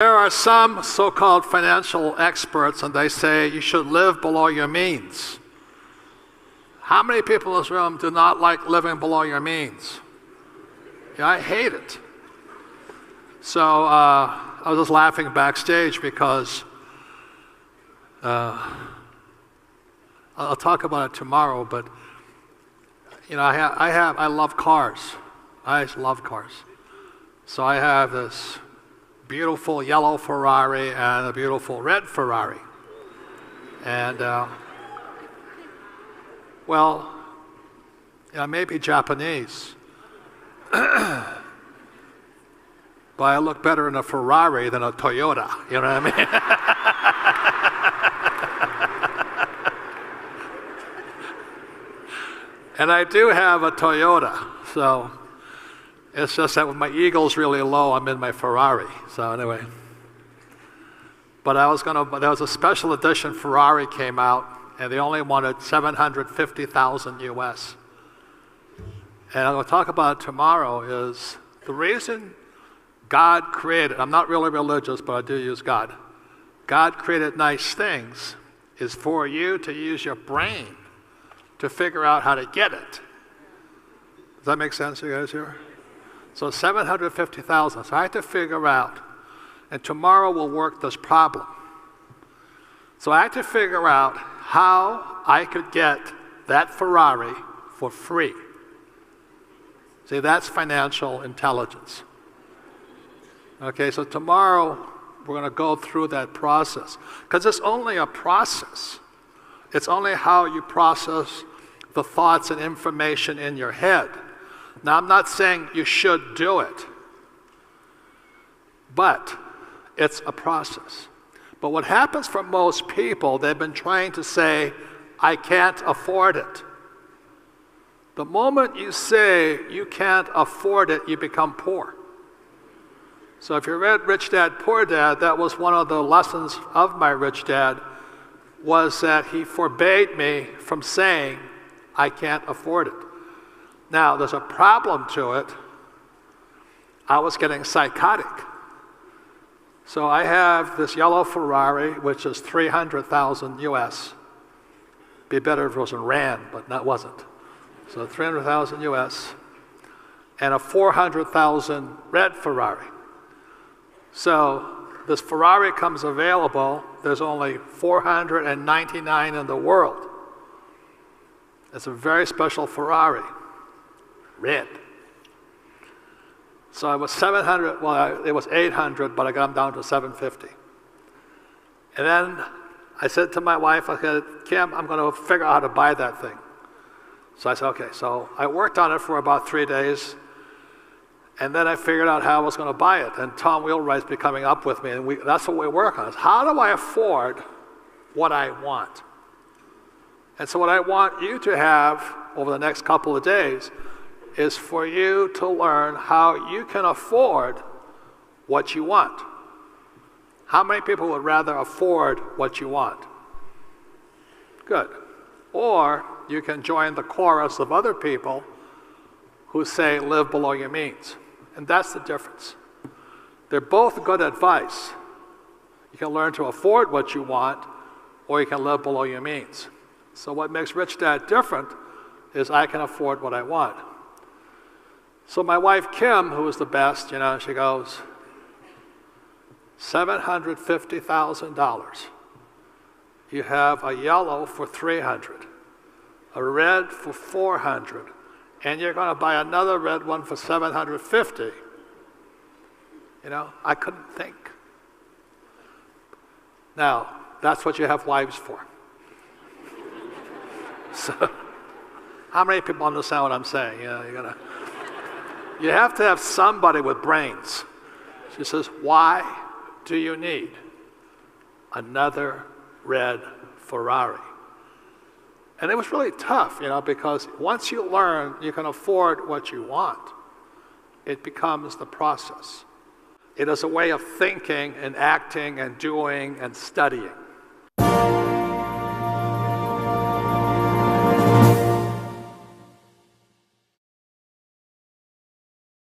There are some so-called financial experts, and they say you should live below your means. How many people in this room do not like living below your means? Yeah, I hate it. So I was just laughing backstage because I'll talk about it tomorrow, but you know, I love cars. I love cars. So I have this beautiful yellow Ferrari and a beautiful red Ferrari. And well, you know, maybe Japanese, but I look better in a Ferrari than a Toyota, you know what I mean? And I do have a Toyota, so it's just that when my eagle's really low, I'm in my Ferrari. So anyway, but there was a special edition Ferrari came out, and they only wanted 750,000 US. And I'm going to talk about it tomorrow is the reason God created, I'm not really religious, but I do use God. God created nice things is for you to use your brain to figure out how to get it. Does that make sense to you guys here? So 750,000, so I had to figure out, and tomorrow we'll work this problem. So I had to figure out how I could get that Ferrari for free. See, that's financial intelligence. Okay, so tomorrow we're going to go through that process, because it's only a process. It's only how you process the thoughts and information in your head. Now, I'm not saying you should do it, but it's a process. But what happens for most people, they've been trying to say, I can't afford it. The moment you say you can't afford it, you become poor. So if you read Rich Dad, Poor Dad, that was one of the lessons of my Rich Dad, was that he forbade me from saying, I can't afford it. Now, there's a problem to it. I was getting psychotic. So I have this yellow Ferrari, which is 300,000 US. Be better if it was in Rand, but that wasn't. So 300,000 US, and a 400,000 red Ferrari. So this Ferrari comes available, there's only 499 in the world. It's a very special Ferrari, red. So it was 700, well, it was 800, but I got them down to 750. And then I said to my wife, I said, Kim, I'm going to figure out how to buy that thing. So I said, okay. So I worked on it for about 3 days, and then I figured out how I was going to buy it. And Tom Wheelwright's been coming up with me, and that's what we work on. Is how do I afford what I want? And so what I want you to have over the next couple of days is for you to learn how you can afford what you want. How many people would rather afford what you want? Good. Or you can join the chorus of other people who say live below your means. And that's the difference. They're both good advice. You can learn to afford what you want, or you can live below your means. So what makes Rich Dad different is I can afford what I want. So my wife, Kim, who is the best, you know, she goes, $750,000. You have a yellow for 300, a red for 400, and you're going to buy another red one for 750. You know, I couldn't think. Now, that's what you have wives for. So, how many people understand what I'm saying? You know, you have to have somebody with brains. She says, why do you need another red Ferrari? And it was really tough, you know, because once you learn you can afford what you want, it becomes the process. It is a way of thinking and acting and doing and studying.